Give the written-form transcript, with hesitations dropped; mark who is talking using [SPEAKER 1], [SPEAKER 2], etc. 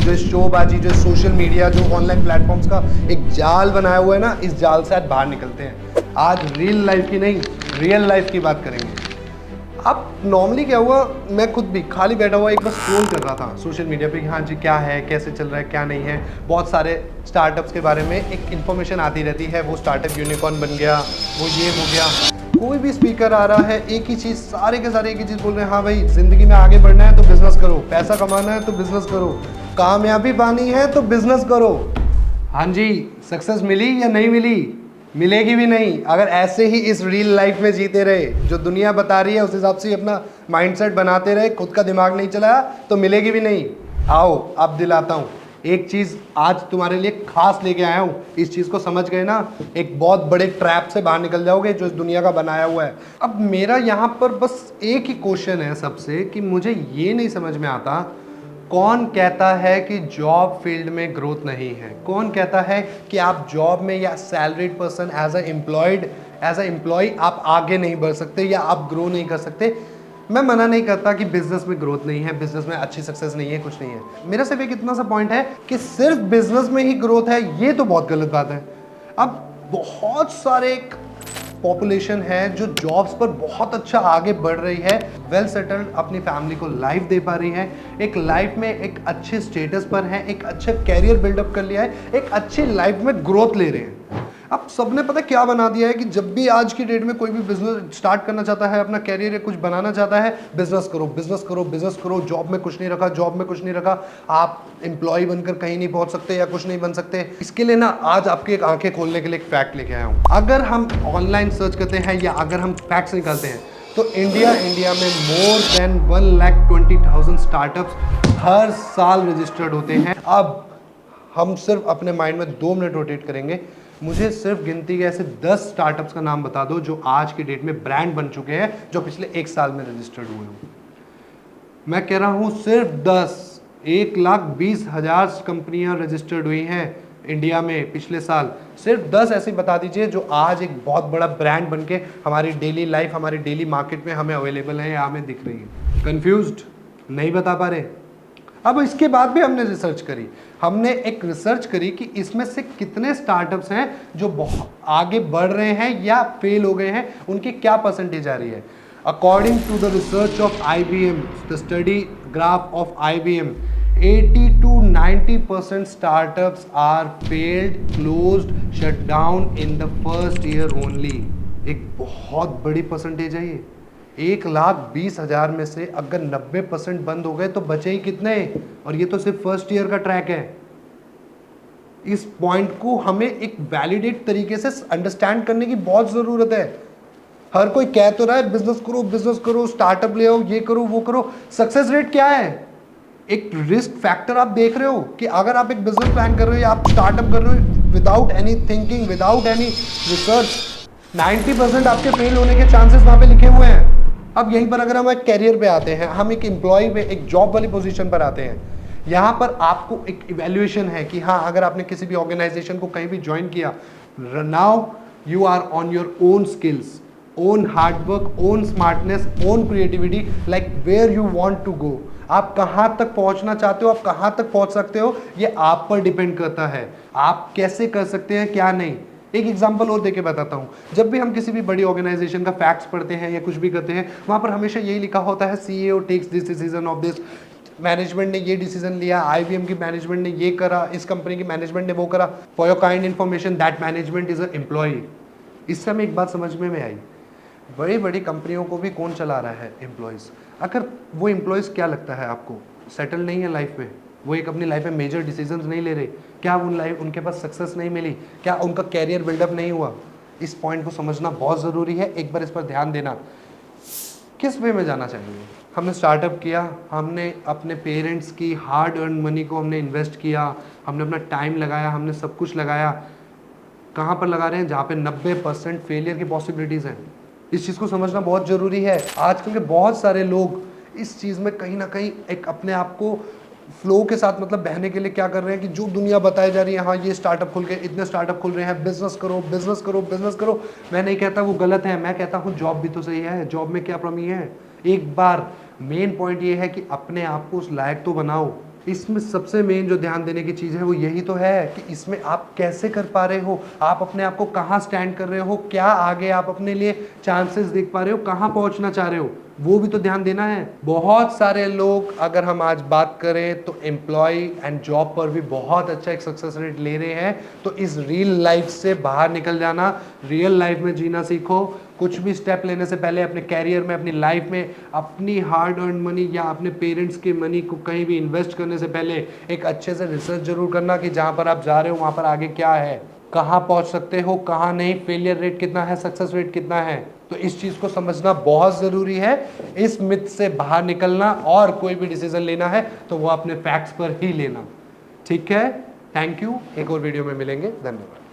[SPEAKER 1] जो शोबाजी, जो social media, जो ऑनलाइन प्लेटफॉर्म्स का एक जाल बनाया हुआ है ना, इस जाल से आज बाहर निकलते हैं। आज रियल लाइफ की नहीं, रियल लाइफ की बात करेंगे। अब नॉर्मली क्या हुआ, मैं खुद भी खाली बैठा हुआ एक बार स्क्रॉल कर रहा था सोशल मीडिया पे कि हाँ जी क्या है, कैसे चल रहा है, क्या नहीं है। बहुत सारे स्टार्टअप्स के बारे में एक इन्फॉर्मेशन आती रहती है, वो स्टार्टअप यूनिकॉर्न बन गया, वो ये हो गया। कोई भी स्पीकर आ रहा है, एक ही चीज़, सारे के सारे एक ही चीज़ बोल रहे हैं, हाँ भाई ज़िंदगी में आगे बढ़ना है तो बिज़नेस करो, पैसा कमाना है तो बिज़नेस करो, कामयाबी पानी है तो बिज़नेस करो। हाँ जी, सक्सेस मिली या नहीं मिली? मिलेगी भी नहीं अगर ऐसे ही इस रियल लाइफ में जीते रहे। जो दुनिया बता रही है उस हिसाब से अपना माइंडसेट बनाते रहे, खुद का दिमाग नहीं चलाया तो मिलेगी भी नहीं। आओ अब दिलाता हूँ एक चीज़, आज तुम्हारे लिए खास लेके आया हूँ। इस चीज़ को समझ गए ना, एक बहुत बड़े ट्रैप से बाहर निकल जाओगे जो इस दुनिया का बनाया हुआ है। अब मेरा यहाँ पर बस एक ही क्वेश्चन है सबसे, कि मुझे ये नहीं समझ में आता, कौन कहता है कि जॉब फील्ड में ग्रोथ नहीं है? कौन कहता है कि आप जॉब में या salaried person as a employee आप आगे नहीं बढ़ सकते या आप ग्रो नहीं कर सकते? मैं मना नहीं करता कि बिजनेस में ग्रोथ नहीं है, बिजनेस में अच्छी सक्सेस नहीं है, कुछ नहीं है। मेरा सिर्फ एक इतना सा पॉइंट है कि सिर्फ बिजनेस में ही ग्रोथ है, ये तो बहुत गलत बात है। अब बहुत सारे पॉपुलेशन है जो जॉब्स पर बहुत अच्छा आगे बढ़ रही है, वेल सेटल्ड, अपनी फैमिली को लाइफ दे पा रही है, एक लाइफ में एक अच्छे स्टेटस पर है, एक अच्छा कैरियर बिल्डअप कर लिया है, एक अच्छी लाइफ में ग्रोथ ले रहे हैं। अब सबने पता क्या बना दिया है कि जब भी आज की डेट में कोई भी बिजनेस स्टार्ट करना चाहता है, अपना कैरियर या कुछ बनाना चाहता है, बिजनेस करो, बिजनेस करो, बिजनेस करो, जॉब में कुछ नहीं रखा, जॉब में कुछ नहीं रखा, आप एम्प्लॉय बनकर कहीं नहीं पहुंच सकते या कुछ नहीं बन सकते। इसके लिए ना आज आपकी एक आंखें खोलने के लिए एक फैक्ट लेके आया हूं। अगर हम ऑनलाइन सर्च करते हैं या अगर हम फैक्ट्स निकालते हैं तो इंडिया में मोर देन 1,20,000 स्टार्टअप्स हर साल रजिस्टर्ड होते हैं। अब हम सिर्फ अपने माइंड में 2 मिनट रोटेट करेंगे, मुझे सिर्फ गिनती के ऐसे 10 स्टार्टअप्स का नाम बता दो जो आज की डेट में ब्रांड बन चुके हैं, जो पिछले 1 साल में रजिस्टर्ड हुए हों। मैं कह रहा हूं सिर्फ 10। 1,20,000 कंपनियां रजिस्टर्ड हुई हैं इंडिया में पिछले साल। सिर्फ 10 ऐसे बता दीजिए जो आज एक बहुत बड़ा ब्रांड बन के हमारी डेली लाइफ, हमारी डेली मार्केट में हमें अवेलेबल है या हमें दिख रही है। कंफ्यूज्ड? नहीं बता पा रहे? अब इसके बाद भी हमने रिसर्च करी, हमने एक रिसर्च करी कि इसमें से कितने स्टार्टअप्स हैं जो बहुत आगे बढ़ रहे हैं या फेल हो गए हैं, उनकी क्या परसेंटेज आ रही है। According to the research of IBM, the study graph of IBM, 80 to 90% startups are failed, closed, shut down in the first year only। एक बहुत बड़ी परसेंटेज है ये। 1,20,000 में से अगर 90% बंद हो गए तो बचे ही कितने? और ये तो सिर्फ फर्स्ट ईयर का ट्रैक है। इस पॉइंट को हमें एक वैलिडेट तरीके से अंडरस्टैंड करने की बहुत जरूरत है। हर कोई कह तो रहा है बिजनेस करो, स्टार्टअप ले आओ, ये करो, वो करो। सक्सेस रेट क्या है? एक रिस्क फैक्टर आप देख रहे हो कि अगर आप एक बिजनेस प्लान कर रहे हो या आप स्टार्टअप कर रहे हो without any thinking, without any research, 90% आपके फेल होने के चांसेस वहां पे लिखे हुए हैं। अब यहीं पर अगर हम एक कैरियर पे आते हैं, हम एक एम्प्लॉय पे, एक जॉब वाली पोजीशन पर आते हैं, यहाँ पर आपको एक इवैल्यूएशन है कि हाँ अगर आपने किसी भी ऑर्गेनाइजेशन को कहीं भी ज्वाइन किया, now you are on your own skills, own hard work, own smartness, own creativity, like where you want to go. आप कहाँ तक पहुँचना चाहते हो, आप कहाँ तक पहुँच सकते हो, ये आप पर डिपेंड करता है। आप कैसे कर सकते हैं, क्या नहीं। एक एग्जांपल और देके बताता हूँ। जब भी हम किसी भी बड़ी ऑर्गेनाइजेशन का फैक्ट्स पढ़ते हैं या कुछ भी करते हैं, वहाँ पर हमेशा यही लिखा होता है, CEO takes this decision of this, management ने ये डिसीजन लिया, IBM की मैनेजमेंट ने ये करा, इस कंपनी की मैनेजमेंट ने वो करा। For your kind information, that management is a employee. इससे हमें एक बात समझ में आई, बड़ी बड़ी कंपनियों को भी कौन चला रहा है? एम्प्लॉयज़। अगर वो एम्प्लॉयज़, क्या लगता है आपको, सेटल नहीं है लाइफ में? वो एक अपनी लाइफ में मेजर डिसीजंस नहीं ले रहे? क्या उनके पास सक्सेस नहीं मिली? क्या उनका कैरियर बिल्डअप नहीं हुआ? इस पॉइंट को समझना बहुत ज़रूरी है, एक बार इस पर ध्यान देना। किस वे में जाना चाहिए? हमने स्टार्टअप किया, हमने अपने पेरेंट्स की हार्ड अर्न मनी को हमने इन्वेस्ट किया, हमने अपना टाइम लगाया, हमने सब कुछ लगाया। कहाँ पर लगा रहे हैं? जहाँ पे 90% फेलियर की पॉसिबिलिटीज़ हैं। इस चीज़ को समझना बहुत ज़रूरी है। आजकल के बहुत सारे लोग इस चीज़ में कहीं ना कहीं एक अपने आप को फ्लो के साथ मतलब बहने के लिए क्या कर रहे हैं कि जो दुनिया बताई जा रही है, हाँ ये स्टार्टअप खुल गए, इतने स्टार्टअप खुल रहे हैं, बिजनेस करो, बिजनेस करो, बिजनेस करो। मैं नहीं कहता वो गलत है, मैं कहता हूँ जॉब भी तो सही है। जॉब में क्या कमी है? एक बार मेन पॉइंट ये है कि अपने आप को उस लायक तो बनाओ। इसमें सबसे मेन जो ध्यान देने की चीज़ है वो यही तो है कि इसमें आप कैसे कर पा रहे हो, आप अपने आप को कहाँ स्टैंड कर रहे हो, क्या आगे आप अपने लिए चांसेस देख पा रहे हो, कहाँ पहुँचना चाह रहे हो, वो भी तो ध्यान देना है। बहुत सारे लोग, अगर हम आज बात करें तो एम्प्लॉय एंड जॉब पर भी बहुत अच्छा एक सक्सेस रेट ले रहे हैं। तो इस रियल लाइफ से बाहर निकल जाना, रियल लाइफ में जीना सीखो। कुछ भी स्टेप लेने से पहले अपने कैरियर में, अपनी लाइफ में, अपनी हार्ड अर्न मनी या अपने पेरेंट्स के मनी को कहीं भी इन्वेस्ट करने से पहले एक अच्छे से रिसर्च जरूर करना कि जहाँ पर आप जा रहे हो वहाँ पर आगे क्या है, कहाँ पहुँच सकते हो, कहाँ नहीं, फेलियर रेट कितना है, सक्सेस रेट कितना है। तो इस चीज़ को समझना बहुत ज़रूरी है। इस मिथ से बाहर निकलना और कोई भी डिसीजन लेना है तो वो अपने फैक्ट्स पर ही लेना। ठीक है, थैंक यू। एक और वीडियो में मिलेंगे, धन्यवाद।